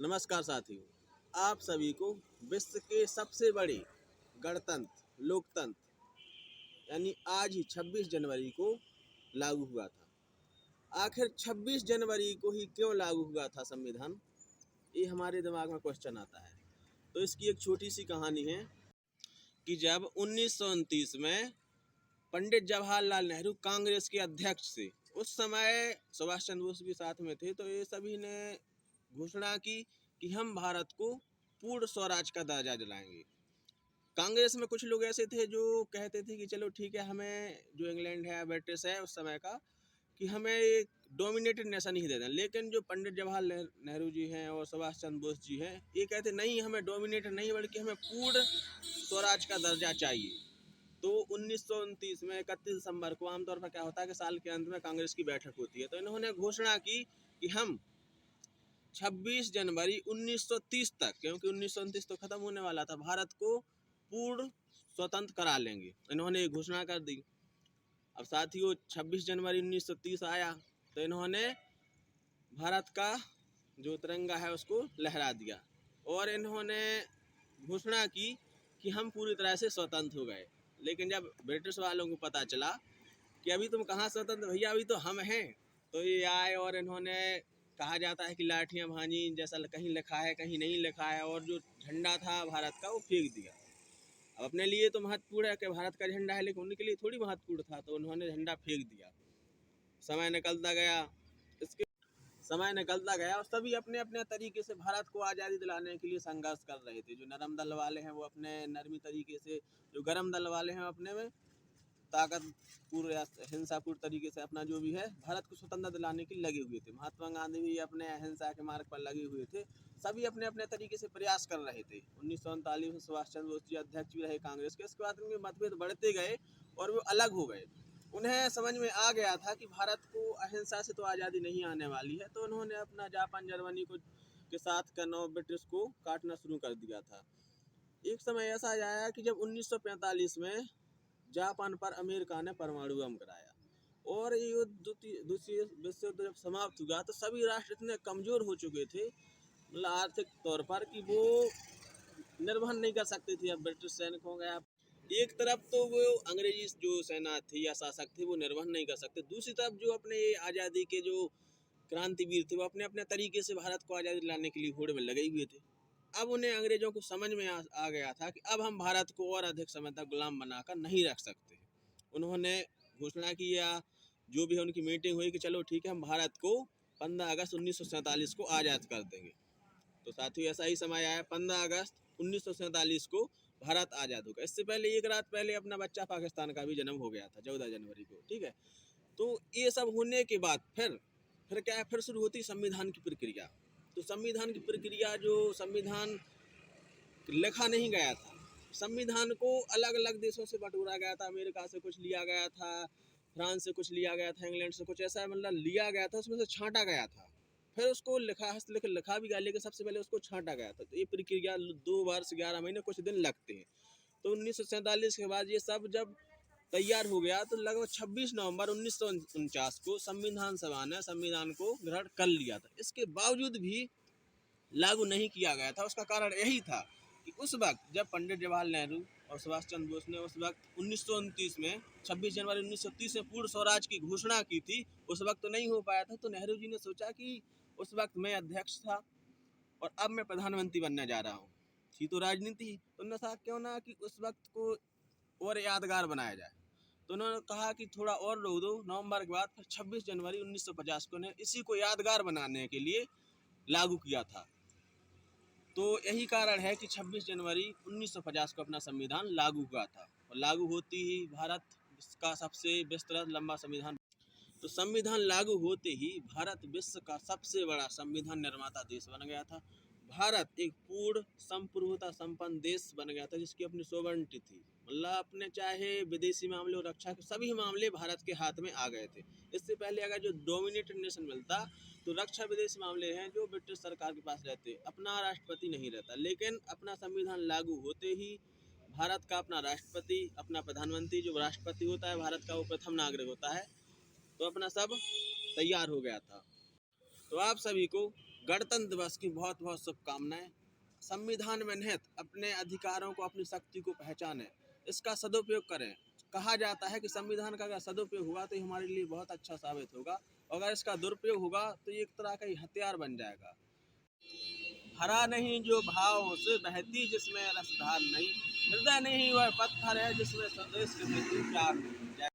नमस्कार साथियों, आप सभी को विश्व के सबसे बड़े गणतंत्र लोकतंत्र यानी आज ही 26 जनवरी को लागू हुआ था। आखिर 26 जनवरी को ही क्यों लागू हुआ था संविधान, ये हमारे दिमाग में क्वेश्चन आता है। तो इसकी एक छोटी सी कहानी है कि जब 1929 में पंडित जवाहरलाल नेहरू कांग्रेस के अध्यक्ष थे, उस समय सुभाष चंद्र बोस भी साथ में थे। तो ये सभी ने घोषणा की कि हम भारत को पूर्ण स्वराज का दर्जा दिलाएंगे। कांग्रेस में कुछ लोग ऐसे थे जो कहते थे कि चलो ठीक है, हमें जो इंग्लैंड है, ब्रिटिश है उस समय का, कि हमें एक डोमिनेटेड नेशन ही दे दें। लेकिन जो पंडित जवाहरलाल नेहरू जी हैं और सुभाष चंद्र बोस जी हैं, ये कहते नहीं, हमें डोमिनेटेड नहीं बल्कि हमें पूर्ण स्वराज का दर्जा चाहिए। तो 1929 में 31 दिसंबर को, आमतौर पर क्या होता है कि साल के अंत में कांग्रेस की बैठक होती है, तो इन्होंने घोषणा की कि हम 26 जनवरी 1930 तक, क्योंकि 1929 तो खत्म होने वाला था, भारत को पूर्ण स्वतंत्र करा लेंगे। इन्होंने घोषणा कर दी। अब साथियों 26 जनवरी 1930 आया तो इन्होंने भारत का जो तिरंगा है उसको लहरा दिया और इन्होंने घोषणा की कि हम पूरी तरह से स्वतंत्र हो गए। लेकिन जब ब्रिटिश वालों को पता चला कि अभी तुम कहाँ स्वतंत्र भैया, अभी तो हम हैं, तो ये आए और इन्होंने, कहा जाता है कि लाठियां भांजी, जैसा कहीं लिखा है कहीं नहीं लिखा है, और जो झंडा था भारत का वो फेंक दिया। अब अपने लिए तो महत्वपूर्ण है कि भारत का झंडा है, लेकिन उनके लिए थोड़ी महत्वपूर्ण था, तो उन्होंने झंडा फेंक दिया। समय निकलता गया, इसके समय निकलता गया और सभी अपने अपने तरीके से भारत को आज़ादी दिलाने के लिए संघर्ष कर रहे थे। जो नरम दल वाले हैं वो अपने नरमी तरीके से, जो गरम दल वाले हैं अपने में ताकतपूर्ण या हिंसापूर्ण तरीके से अपना जो भी है भारत को स्वतंत्र दिलाने के लिए लगे हुए थे। महात्मा गांधी भी अपने अहिंसा के मार्ग पर लगे हुए थे। सभी अपने अपने तरीके से प्रयास कर रहे थे। 1939 में सुभाष चंद्र बोस जी अध्यक्ष भी रहे कांग्रेस के। इसके बाद उनके मतभेद बढ़ते गए और वो अलग हो गए। उन्हें समझ में आ गया था कि भारत को अहिंसा से तो आज़ादी नहीं आने वाली है, तो उन्होंने अपना जापान जर्मनी को के साथ का नौ ब्रिटिश को काटना शुरू कर दिया था। एक समय ऐसा आया कि जब 1945 में जापान पर अमेरिका ने परमाणु बम गिराया और ये युद्ध, दूसरी विश्व युद्ध जब समाप्त हुआ तो सभी राष्ट्र इतने कमजोर हो चुके थे, मतलब आर्थिक तौर पर, कि वो निर्वहन नहीं कर सकते थे। अब ब्रिटिश सैनिकों का एक तरफ तो वो अंग्रेजी जो सेना थी या शासक थे वो निर्वहन नहीं कर सकते, दूसरी तरफ जो अपने आज़ादी के जो क्रांतिवीर थे वो अपने अपने तरीके से भारत को आज़ादी दिलाने के लिए होड़ में लगे हुए थे। अब उन्हें अंग्रेजों को समझ में आ गया था कि अब हम भारत को और अधिक समय तक गुलाम बनाकर नहीं रख सकते। उन्होंने घोषणा की, या जो भी उनकी मीटिंग हुई, कि चलो ठीक है, हम भारत को 15 अगस्त 1947 को आज़ाद कर देंगे। तो साथियों ऐसा ही समय आया, 15 अगस्त 1947 को भारत आज़ाद होगा। इससे पहले एक रात पहले अपना बच्चा पाकिस्तान का भी जन्म हो गया था, 14 जनवरी को। ठीक है, तो ये सब होने के बाद फिर क्या है, फिर शुरू होती संविधान की प्रक्रिया। तो संविधान की प्रक्रिया, जो संविधान लिखा नहीं गया था, संविधान को अलग अलग देशों से बटोरा गया था। अमेरिका से कुछ लिया गया था, फ्रांस से कुछ लिया गया था, इंग्लैंड से कुछ, ऐसा मतलब लिया गया था, उसमें से छांटा गया था, फिर उसको हस्तलिखित लिखा भी गया, लेकिन सबसे पहले उसको छांटा गया था। तो ये प्रक्रिया 2 वर्ष 11 महीने कुछ दिन लगते हैं। तो 1947 के बाद ये सब जब तैयार हो गया तो लगभग 26 नवंबर 1949 को संविधान सभा ने संविधान को ग्रहण कर लिया था। इसके बावजूद भी लागू नहीं किया गया था। उसका कारण यही था कि उस वक्त जब पंडित जवाहरलाल नेहरू और सुभाष चंद्र बोस ने उस वक्त 1929 में 26 जनवरी 1930 में पूर्ण स्वराज की घोषणा की थी, उस वक्त तो नहीं हो पाया था। तो नेहरू जी ने सोचा कि उस वक्त मैं अध्यक्ष था और अब मैं प्रधानमंत्री बनने जा रहा हूँ, थी तो राजनीति, तो उन्होंने कहा क्यों ना कि उस वक्त को और यादगार बनाया जाए। तो उन्होंने कहा कि थोड़ा और रोक दो, नवंबर के बाद फिर 26 जनवरी 1950 को ने इसी को यादगार बनाने के लिए लागू किया था। तो यही कारण है कि 26 जनवरी 1950 को अपना संविधान लागू हुआ था, और लागू होती ही भारत का सबसे विस्तृत लंबा संविधान। तो संविधान लागू होते ही भारत विश्व का सबसे बड़ा संविधान निर्माता देश बन गया था। भारत एक पूर्ण संप्रभुता संपन्न देश बन गया था, जिसकी अपनी सॉवरेनिटी थी, मतलब अपने चाहे विदेशी मामले और रक्षा के सभी मामले भारत के हाथ में आ गए थे। इससे पहले अगर जो डोमिनेटेड नेशन मिलता तो रक्षा विदेश मामले हैं जो ब्रिटिश सरकार के पास रहते, अपना राष्ट्रपति नहीं रहता। लेकिन अपना संविधान लागू होते ही भारत का अपना राष्ट्रपति, अपना प्रधानमंत्री, जो राष्ट्रपति होता है भारत का वो प्रथम नागरिक होता है, तो अपना सब तैयार हो गया था। तो आप सभी को गणतंत्र दिवस की बहुत बहुत शुभकामनाएं। संविधान में निहित अपने अधिकारों को, अपनी शक्ति को पहचानें, इसका सदुपयोग करें। कहा जाता है कि संविधान का अगर सदुपयोग हुआ तो ये हमारे लिए बहुत अच्छा साबित होगा, और अगर इसका दुरुपयोग होगा तो ये एक तरह का ही हथियार बन जाएगा। हरा नहीं जो भाव से बहती जिसमें रसधार नहीं, हृदय नहीं वह पत्थर है जिसमें स्वदेश के प्रति प्यार नहीं।